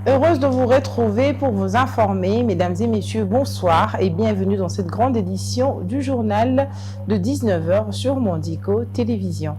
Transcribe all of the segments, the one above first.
Heureuse de vous retrouver pour vous informer. Mesdames et messieurs, bonsoir et bienvenue dans cette grande édition du journal de 19 h sur Mondico Télévision.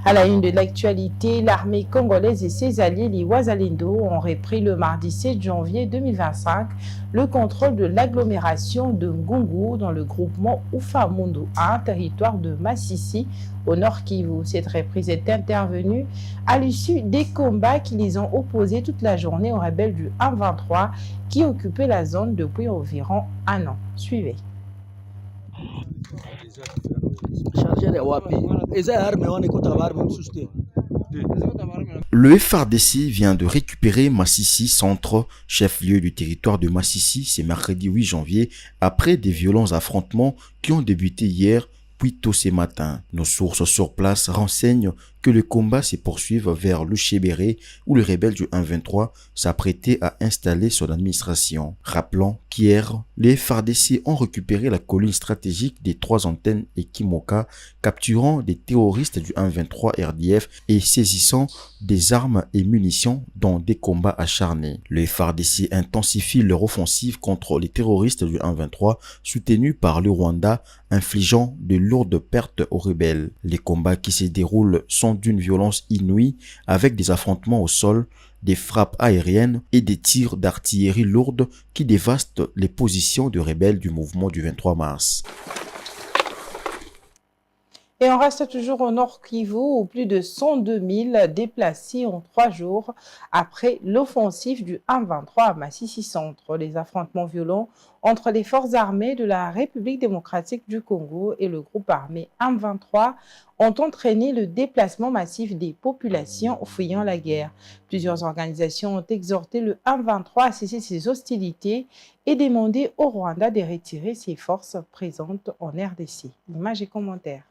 À la une de l'actualité, l'armée congolaise et ses alliés, les Ouazalendo, ont repris le mardi 7 janvier 2025 le contrôle de l'agglomération de Ngungu dans le groupement Oufamundu 1, territoire de Massissi, au nord Kivu. Cette reprise est intervenue à l'issue des combats qui les ont opposés toute la journée aux rebelles du 1-23 qui occupaient la zone depuis environ un an. Suivez. Le FARDC vient de récupérer Massissi, centre, chef-lieu du territoire de Massissi, c'est mercredi 8 janvier, après des violents affrontements qui ont débuté hier, puis tôt ce matin. Nos sources sur place renseignent que le combat se poursuive vers le Chébéré, où les rebelles du 1-23 s'apprêtaient à installer son administration. Rappelons qu'hier, les FARDC ont récupéré la colline stratégique des 3 antennes Ekimoka, capturant des terroristes du 1-23 RDF et saisissant des armes et munitions dans des combats acharnés. Les FARDC intensifient leur offensive contre les terroristes du 1-23, soutenus par le Rwanda, infligeant de lourdes pertes aux rebelles. Les combats qui se déroulent sont d'une violence inouïe, avec des affrontements au sol, des frappes aériennes et des tirs d'artillerie lourde qui dévastent les positions de rebelles du mouvement du 23 mars. Et on reste toujours au Nord Kivu où plus de 102 000 déplacés en 3 jours après l'offensive du 1-23 à Massissi Centre. Les affrontements violents entre les forces armées de la République démocratique du Congo et le groupe armé 1-23 ont entraîné le déplacement massif des populations fuyant la guerre. Plusieurs organisations ont exhorté le 1-23 à cesser ses hostilités et demandé au Rwanda de retirer ses forces présentes en RDC. Images et commentaires.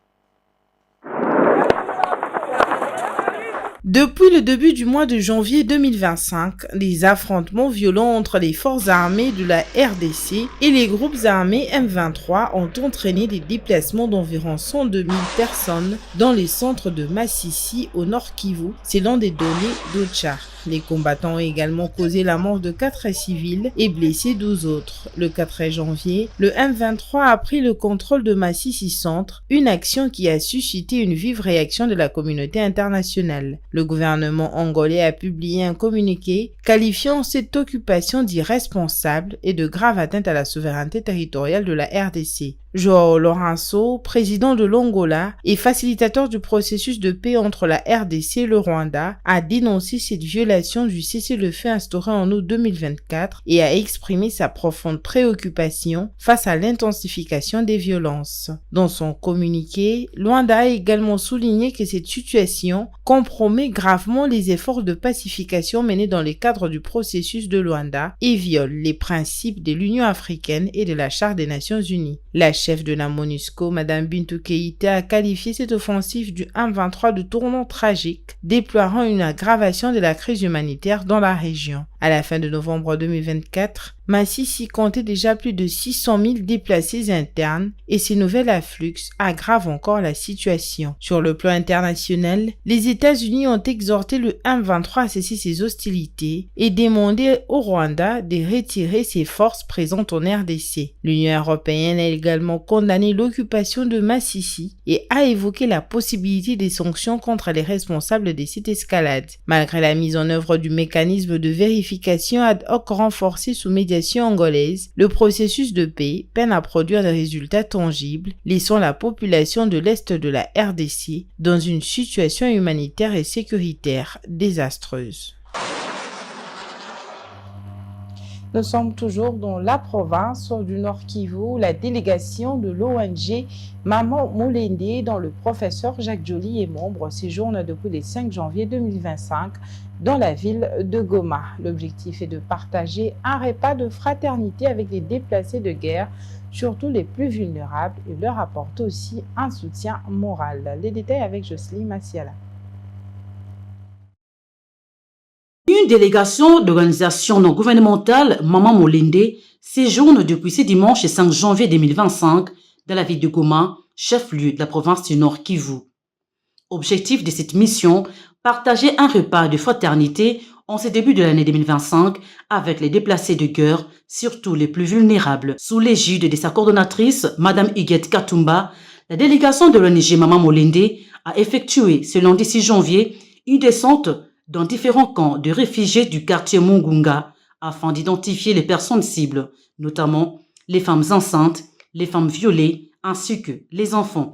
Depuis le début du mois de janvier 2025, les affrontements violents entre les forces armées de la RDC et les groupes armés M23 ont entraîné des déplacements d'environ 102 000 personnes dans les centres de Massissi au Nord Kivu, selon des données d'OCHA. Les combattants ont également causé la mort de 4 civils et blessé 12 autres. Le 4 janvier, le M23 a pris le contrôle de Massissi Centre, une action qui a suscité une vive réaction de la communauté internationale. Le gouvernement angolais a publié un communiqué qualifiant cette occupation d'irresponsable et de grave atteinte à la souveraineté territoriale de la RDC. João Lourenço, président de l'Angola et facilitateur du processus de paix entre la RDC et le Rwanda, a dénoncé cette violation du cessez-le-feu instauré en août 2024 et a exprimé sa profonde préoccupation face à l'intensification des violences. Dans son communiqué, Luanda a également souligné que cette situation compromet gravement les efforts de pacification menés dans le cadre du processus de Luanda et viole les principes de l'Union africaine et de la Charte des Nations Unies. La chef de la MONUSCO, Mme Bintou Keïta, a qualifié cette offensive du 1-23 de tournant tragique, déplorant une aggravation de la crise humanitaire dans la région. À la fin de novembre 2024, Massissi comptait déjà plus de 600 000 déplacés internes et ces nouvelles afflux aggravent encore la situation. Sur le plan international, les États-Unis ont exhorté le 1-23 à cesser ses hostilités et demandé au Rwanda de retirer ses forces présentes en RDC. L'Union européenne a également condamné l'occupation de Massissi et a évoqué la possibilité des sanctions contre les responsables de cette escalade. Malgré la mise en œuvre du mécanisme de vérification ad hoc renforcé sous médiation angolaise, le processus de paix peine à produire des résultats tangibles, laissant la population de l'Est de la RDC dans une situation humanitaire et sécuritaire désastreuse. Nous sommes toujours dans la province du Nord Kivu où la délégation de l'ONG Maman Moulende, dont le professeur Jacques Joly est membre, séjourne depuis le 5 janvier 2025 dans la ville de Goma. L'objectif est de partager un repas de fraternité avec les déplacés de guerre, surtout les plus vulnérables, et leur apporter aussi un soutien moral. Les détails avec Jocelyne Massiala. Une délégation d'organisation non gouvernementale, Maman Moulende, séjourne depuis ce dimanche 5 janvier 2025 dans la ville de Goma, chef-lieu de la province du Nord Kivu. Objectif de cette mission, partager un repas de fraternité en ce début de l'année 2025 avec les déplacés de guerre, surtout les plus vulnérables. Sous l'égide de sa coordonnatrice, Mme Huguette Katumba, la délégation de l'ONG Maman Molende a effectué ce lundi 6 janvier une descente dans différents camps de réfugiés du quartier Mungunga afin d'identifier les personnes cibles, notamment les femmes enceintes, les femmes violées ainsi que les enfants.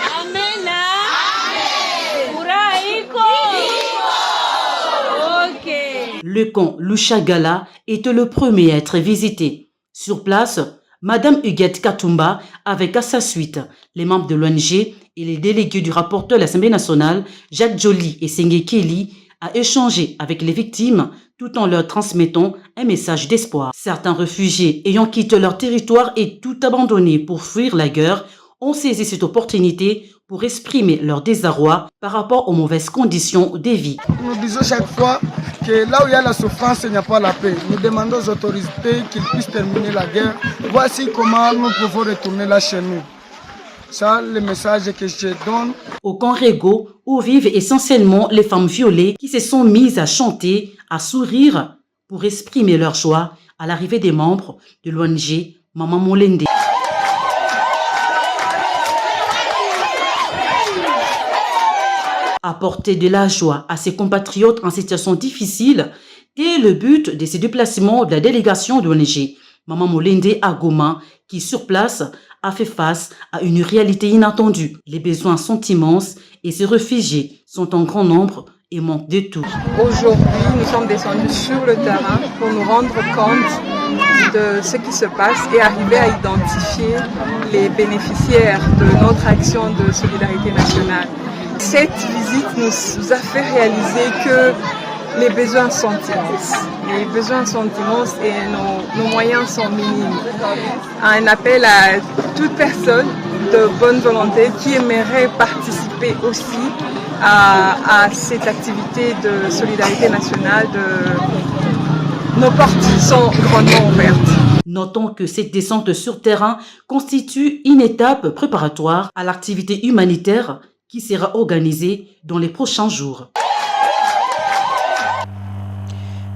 Le camp Lushagala était le premier à être visité. Sur place, Mme Huguette Katumba, avec à sa suite les membres de l'ONG et les délégués du rapporteur de l'Assemblée nationale, Jacques Joly et Sengue Kelly, a échangé avec les victimes tout en leur transmettant un message d'espoir. Certains réfugiés ayant quitté leur territoire et tout abandonné pour fuir la guerre ont saisi cette opportunité pour exprimer leur désarroi par rapport aux mauvaises conditions de vie. Nous disons chaque fois que là où il y a la souffrance, il n'y a pas la paix. Nous demandons aux autorités qu'ils puissent terminer la guerre. Voici comment nous pouvons retourner là chez nous. Ça, le message que je donne. Au camp Rego, où vivent essentiellement les femmes violées qui se sont mises à chanter, à sourire pour exprimer leur joie à l'arrivée des membres de l'ONG Maman Molende. Apporter de la joie à ses compatriotes en situation difficile est le but de ces déplacements de la délégation de l'ONG Maman Molende à Goma, qui sur place a fait face à une réalité inattendue. Les besoins sont immenses et ces réfugiés sont en grand nombre et manquent de tout. Aujourd'hui, nous sommes descendus sur le terrain pour nous rendre compte de ce qui se passe et arriver à identifier les bénéficiaires de notre action de solidarité nationale. Cette visite nous a fait réaliser que les besoins sont immenses. Les besoins sont immenses et nos moyens sont minimes. Un appel à toute personne de bonne volonté qui aimerait participer aussi à cette activité de solidarité nationale. Nos portes sont grandement ouvertes. Notons que cette descente sur terrain constitue une étape préparatoire à l'activité humanitaire qui sera organisée dans les prochains jours.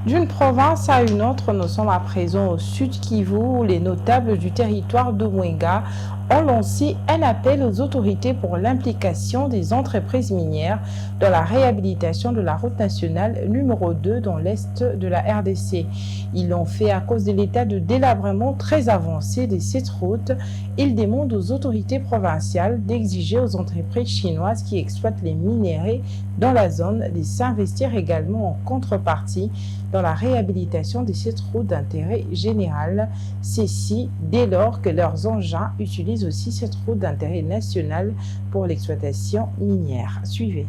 D'une province à une autre, nous sommes à présent au Sud Kivu où les notables du territoire de Mwenga ont lancé un appel aux autorités pour l'implication des entreprises minières dans la réhabilitation de la route nationale numéro 2 dans l'est de la RDC. Ils l'ont fait à cause de l'état de délabrement très avancé de cette route. Ils demandent aux autorités provinciales d'exiger aux entreprises chinoises qui exploitent les minéraux dans la zone de s'investir également en contrepartie dans la réhabilitation de cette route d'intérêt général. Ceci dès lors que leurs engins utilisent aussi cette route d'intérêt national pour l'exploitation minière. Suivez.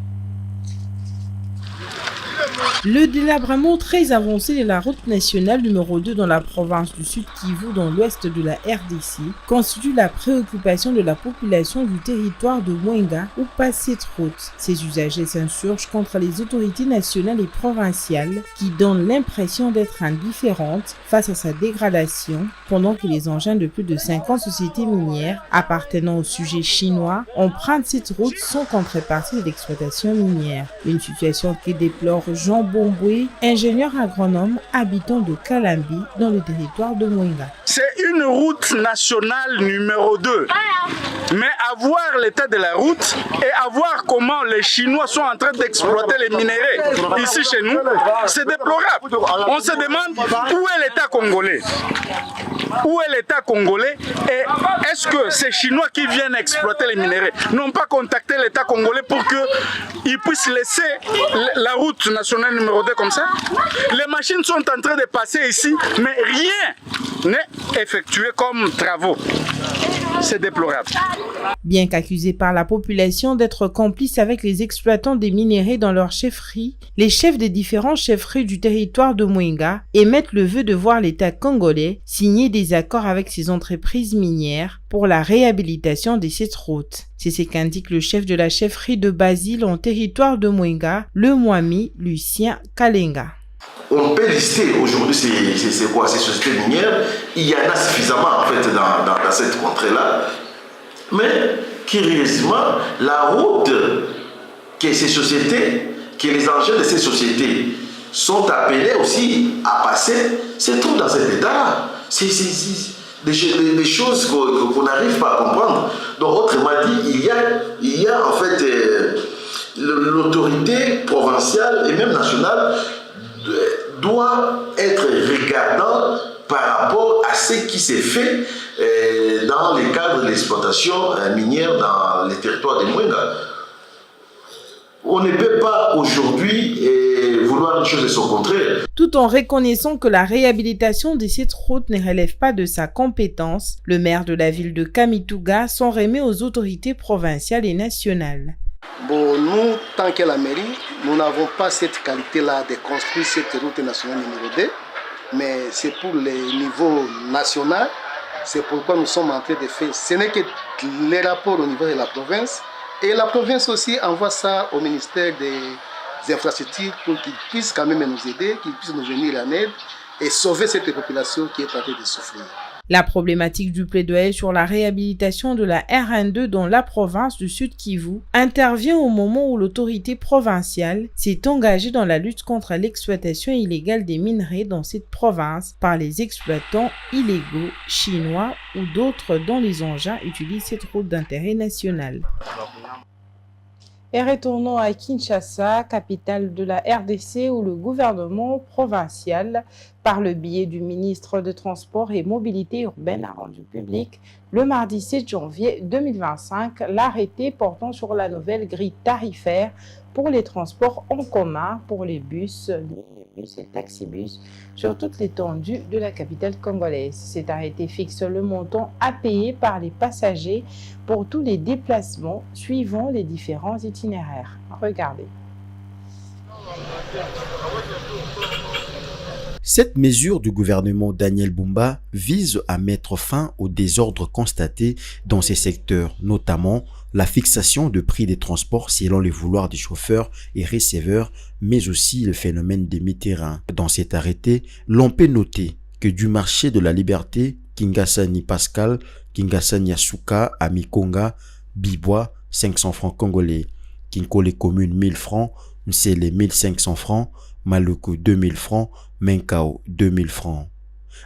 Le délabrement très avancé de la route nationale numéro 2 dans la province du Sud Kivu dans l'ouest de la RDC constitue la préoccupation de la population du territoire de Mwenga où passe cette route. Ces usagers s'insurgent contre les autorités nationales et provinciales qui donnent l'impression d'être indifférentes face à sa dégradation pendant que les engins de plus de 50 sociétés minières appartenant au sujet chinois empruntent cette route sans contrepartie de l'exploitation minière. Une situation qui déplore Jean Bomboué, ingénieur agronome habitant de Kalambi dans le territoire de Mwenga. C'est une route nationale numéro 2. Mais à voir l'état de la route et à voir comment les Chinois sont en train d'exploiter les minéraux ici chez nous, c'est déplorable. On se demande où est l'État congolais. Où est l'État congolais et est-ce que ces Chinois qui viennent exploiter les minéraux n'ont pas contacté l'État congolais pour qu'ils puissent laisser la route nationale numéro 2 comme ça? Les machines sont en train de passer ici, mais rien n'est effectué comme travaux. C'est déplorable. Bien qu'accusés par la population d'être complices avec les exploitants des minéraux dans leur chefferie, les chefs des différents chefferies du territoire de Mwenga émettent le vœu de voir l'État congolais signer des accords avec ces entreprises minières pour la réhabilitation de cette route. C'est ce qu'indique le chef de la chefferie de Basile en territoire de Mwenga, le Mwami Lucien Kalenga. On peut lister aujourd'hui ces sociétés minières, il y en a suffisamment en fait dans cette contrée-là, mais curieusement, la route que ces sociétés, que les engins de ces sociétés sont appelés aussi à passer, se trouvent dans cet état-là. C'est des choses qu'on n'arrive pas à comprendre. Donc, autrement dit, il y a en fait l'autorité provinciale et même nationale doit être regardante par rapport à ce qui s'est fait dans le cadre de l'exploitation minière dans les territoires de Mwenga. On ne peut pas aujourd'hui vouloir une chose de son contraire. Tout en reconnaissant que la réhabilitation de cette route ne relève pas de sa compétence, le maire de la ville de Kamituga s'en remet aux autorités provinciales et nationales. Bon, nous, tant que la mairie, nous n'avons pas cette qualité-là de construire cette route nationale numéro 2, mais c'est pour le niveau national, c'est pourquoi nous sommes en train de faire. Ce n'est que les rapports au niveau de la province, et la province aussi envoie ça au ministère des infrastructures pour qu'ils puissent quand même nous aider, qu'ils puissent nous venir en aide et sauver cette population qui est en train de souffrir. La problématique du plaidoyer sur la réhabilitation de la RN2 dans la province du Sud Kivu intervient au moment où l'autorité provinciale s'est engagée dans la lutte contre l'exploitation illégale des minerais dans cette province par les exploitants illégaux chinois ou d'autres dont les engins utilisent cette route d'intérêt national. Et retournons à Kinshasa, capitale de la RDC, où le gouvernement provincial, par le biais du ministre des Transports et Mobilité urbaine, a rendu public le mardi 7 janvier 2025 l'arrêté portant sur la nouvelle grille tarifaire pour les transports en commun pour les bus et taxibus sur toute l'étendue de la capitale congolaise. Cet arrêté fixe le montant à payer par les passagers pour tous les déplacements suivant les différents itinéraires. Regardez. Cette mesure du gouvernement Daniel Bumba vise à mettre fin au désordre constaté dans ces secteurs, notamment la fixation de prix des transports selon les vouloirs des chauffeurs et receveurs, mais aussi le phénomène des mi-terrains. Dans cet arrêté, l'on peut noter que du marché de la liberté, Kingasani Pascal, Kingasani Asuka, Amikonga, Bibois, 500 francs congolais, Kinkole commune 1000 francs, Nsele 1500 francs, Maluku 2000 francs, Menkao 2000 francs.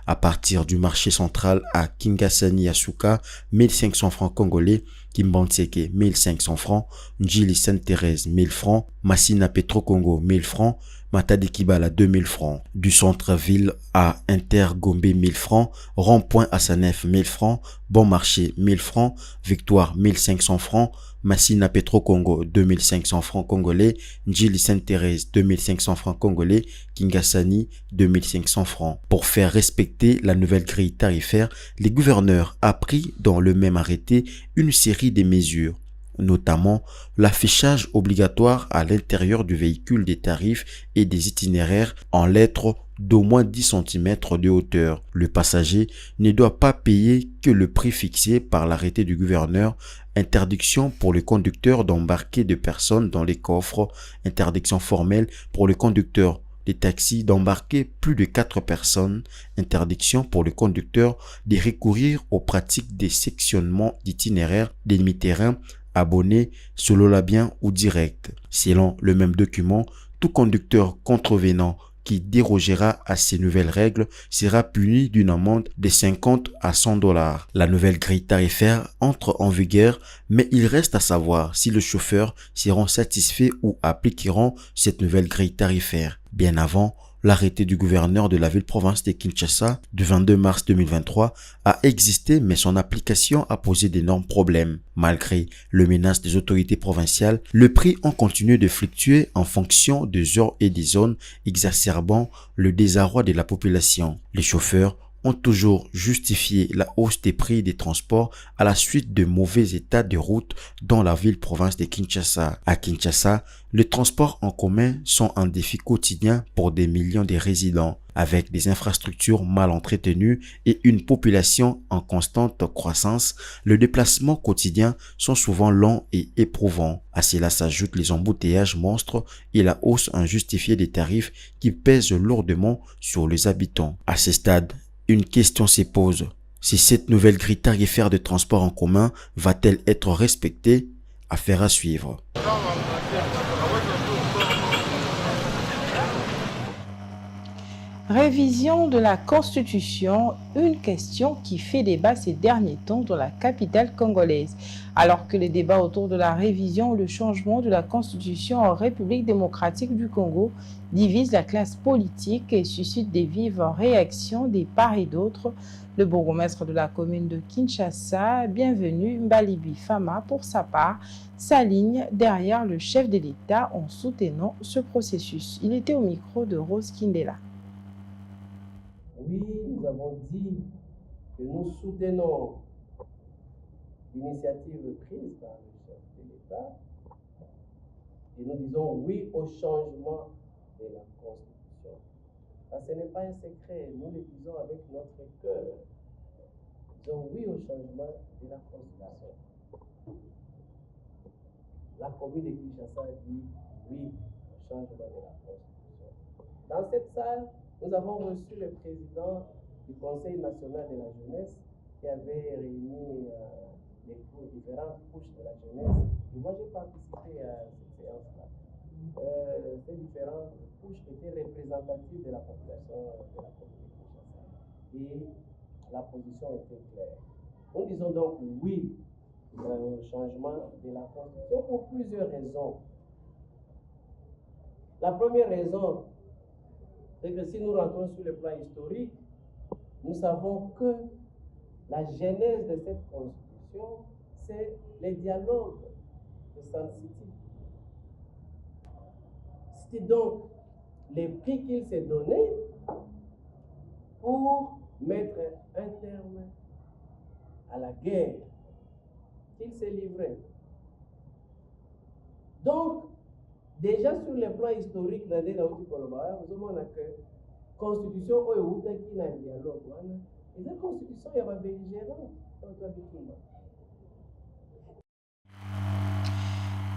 À partir du marché central à Kingasani Asuka, 1500 francs congolais, Kimbanseke 1500 francs, Njili Sainte-Thérèse 1000 francs, Massina Petro Congo 1000 francs, Matadi Kibala 2000 francs. Du centre-ville à Inter-Gombe 1000 francs, Rond-Point à Sanef 1000 francs, Bon Marché 1000 francs, Victoire 1500 francs, Massina Petro Congo 2500 francs congolais, Njili Sainte-Thérèse 2500 francs congolais, Kingasani 2500 francs. Pour faire respecter la nouvelle grille tarifaire, les gouverneurs ont pris dans le même arrêté une série de mesures, notamment l'affichage obligatoire à l'intérieur du véhicule des tarifs et des itinéraires en lettres d'au moins 10 cm de hauteur. Le passager ne doit pas payer que le prix fixé par l'arrêté du gouverneur. Interdiction pour le conducteur d'embarquer de personnes dans les coffres. Interdiction formelle pour le conducteur des taxis d'embarquer plus de 4 personnes. Interdiction pour le conducteur de recourir aux pratiques des sectionnements d'itinéraires des mi-terrains abonnés, solo labien ou direct. Selon le même document, tout conducteur contrevenant qui dérogera à ces nouvelles règles sera puni d'une amende de 50 à 100 $. La nouvelle grille tarifaire entre en vigueur, mais il reste à savoir si les chauffeurs seront satisfaits ou appliqueront cette nouvelle grille tarifaire. Bien avant, l'arrêté du gouverneur de la ville-province de Kinshasa du 22 mars 2023 a existé, mais son application a posé d'énormes problèmes. Malgré le menace des autorités provinciales, le prix ont continué de fluctuer en fonction des heures et des zones, exacerbant le désarroi de la population. Les chauffeurs ont toujours justifié la hausse des prix des transports à la suite de mauvais états de route dans la ville-province de Kinshasa. À Kinshasa, les transports en commun sont un défi quotidien pour des millions de résidents. Avec des infrastructures mal entretenues et une population en constante croissance, les déplacements quotidiens sont souvent longs et éprouvants. À cela s'ajoutent les embouteillages monstres et la hausse injustifiée des tarifs qui pèsent lourdement sur les habitants. À ce stade, une question se pose. Si cette nouvelle grille tarifaire de transport en commun va-t-elle être respectée? Affaire à suivre. Révision de la Constitution, une question qui fait débat ces derniers temps dans la capitale congolaise. Alors que les débats autour de la révision ou le changement de la Constitution en République démocratique du Congo divisent la classe politique et suscitent des vives réactions des part et d'autres, le bourgmestre de la commune de Kinshasa, Bienvenu Mbalibi Fama, pour sa part, s'aligne derrière le chef de l'État en soutenant ce processus. Il était au micro de Rose Kindela. Oui, nous avons dit que nous soutenons l'initiative prise par le chef de l'État et nous disons oui au changement de la Constitution. Ce n'est pas un secret, nous le disons avec notre cœur. Nous disons oui au changement de la Constitution. La commune de Kinshasa dit oui au changement de la Constitution. Dans cette salle, nous avons reçu le président du Conseil national de la jeunesse qui avait réuni les différentes couches de la jeunesse. Et moi, j'ai participé à cette séance-là. Ces différentes couches étaient représentatives de la population de la commune de Kinshasa. Et la position était claire. Nous disons donc oui au changement de la Constitution pour plusieurs raisons. La première raison, c'est que si nous rentrons sur le plan historique, nous savons que la genèse de cette constitution, c'est les dialogues de Sun City. C'était donc les prix qu'il s'est donné pour mettre un terme à la guerre qu'il s'est livrée. Donc, déjà sur le plan historique, vous avez que constitution qui n'a dialogue. Et la constitution, il y a un belligérant.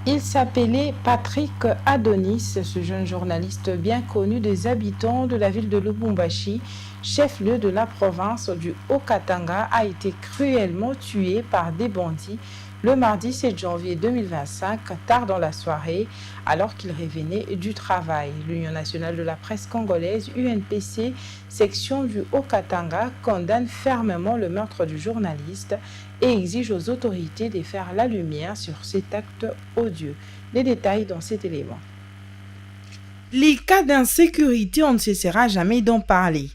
Il s'appelait Patrick Adonis, ce jeune journaliste bien connu des habitants de la ville de Lubumbashi, chef-lieu de la province du Haut-Katanga, a été cruellement tué par des bandits le mardi 7 janvier 2025, tard dans la soirée, alors qu'il revenait du travail. L'Union nationale de la presse congolaise, UNPC, section du Haut-Katanga, condamne fermement le meurtre du journaliste et exige aux autorités de faire la lumière sur cet acte odieux. Les détails dans cet élément. Les cas d'insécurité, on ne cessera jamais d'en parler.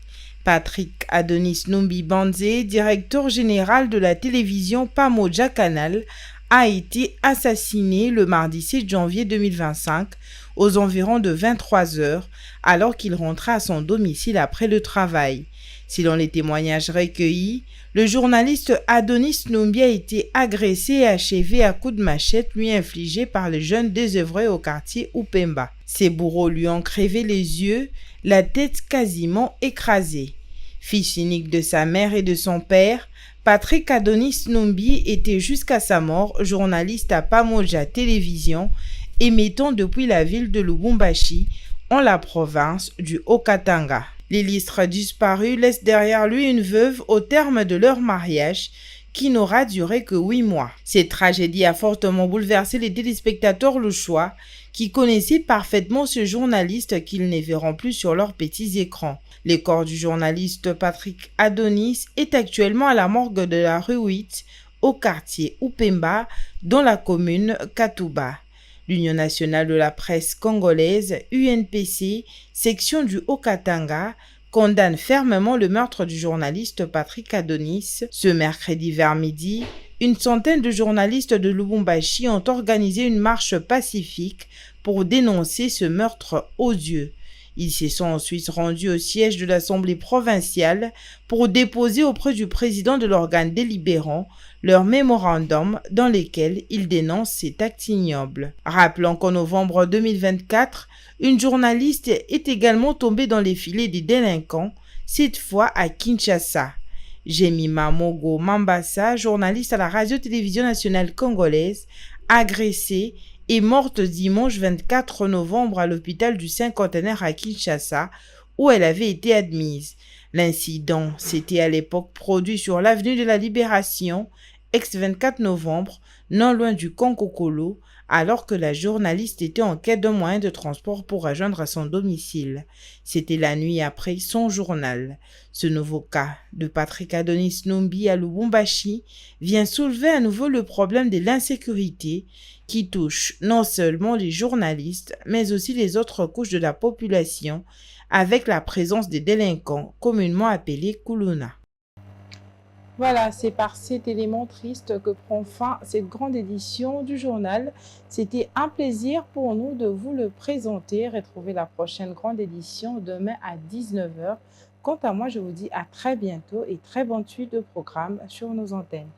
Patrick Adonis Numbi Banze, directeur général de la télévision Pamoja Canal, a été assassiné le mardi 7 janvier 2025 aux environs de 23 heures alors qu'il rentrait à son domicile après le travail. Selon les témoignages recueillis, le journaliste Adonis Numbi a été agressé et achevé à coups de machette lui infligés par les jeunes désœuvrés au quartier Upemba. Ses bourreaux lui ont crevé les yeux, la tête quasiment écrasée. Fils unique de sa mère et de son père, Patrick Adonis Numbi était jusqu'à sa mort journaliste à Pamoja Télévision, émettant depuis la ville de Lubumbashi, en la province du Haut-Katanga. L'illustre disparu laisse derrière lui une veuve au terme de leur mariage, qui n'aura duré que 8 mois. Cette tragédie a fortement bouleversé les téléspectateurs louchois, qui connaissaient parfaitement ce journaliste qu'ils ne verront plus sur leurs petits écrans. Le corps du journaliste Patrick Adonis est actuellement à la morgue de la rue 8, au quartier Upemba, dans la commune Katuba. L'Union nationale de la presse congolaise, UNPC, section du Haut-Katanga, condamne fermement le meurtre du journaliste Patrick Adonis. Ce mercredi vers midi, une centaine de journalistes de Lubumbashi ont organisé une marche pacifique pour dénoncer ce meurtre odieux. Ils se sont ensuite rendus au siège de l'Assemblée provinciale pour déposer auprès du président de l'organe délibérant leur mémorandum dans lequel ils dénoncent cet acte ignoble. Rappelons qu'en novembre 2024, une journaliste est également tombée dans les filets des délinquants, cette fois à Kinshasa. Jemima Mogo Mambasa, journaliste à la radio-télévision nationale congolaise, agressée est morte dimanche 24 novembre à l'hôpital du Cinquantenaire à Kinshasa, où elle avait été admise. L'incident s'était à l'époque produit sur l'avenue de la Libération, ex-24 novembre, non loin du Konkokolo, alors que la journaliste était en quête d'un moyen de transport pour rejoindre son domicile. C'était la nuit après son journal. Ce nouveau cas de Patrick Adonis Numbi à Lubumbashi vient soulever à nouveau le problème de l'insécurité qui touche non seulement les journalistes, mais aussi les autres couches de la population, avec la présence des délinquants communément appelés Kuluna. Voilà, c'est par cet élément triste que prend fin cette grande édition du journal. C'était un plaisir pour nous de vous le présenter. Retrouvez la prochaine grande édition demain à 19 h. Quant à moi, je vous dis à très bientôt et très bonne suite de programme sur nos antennes.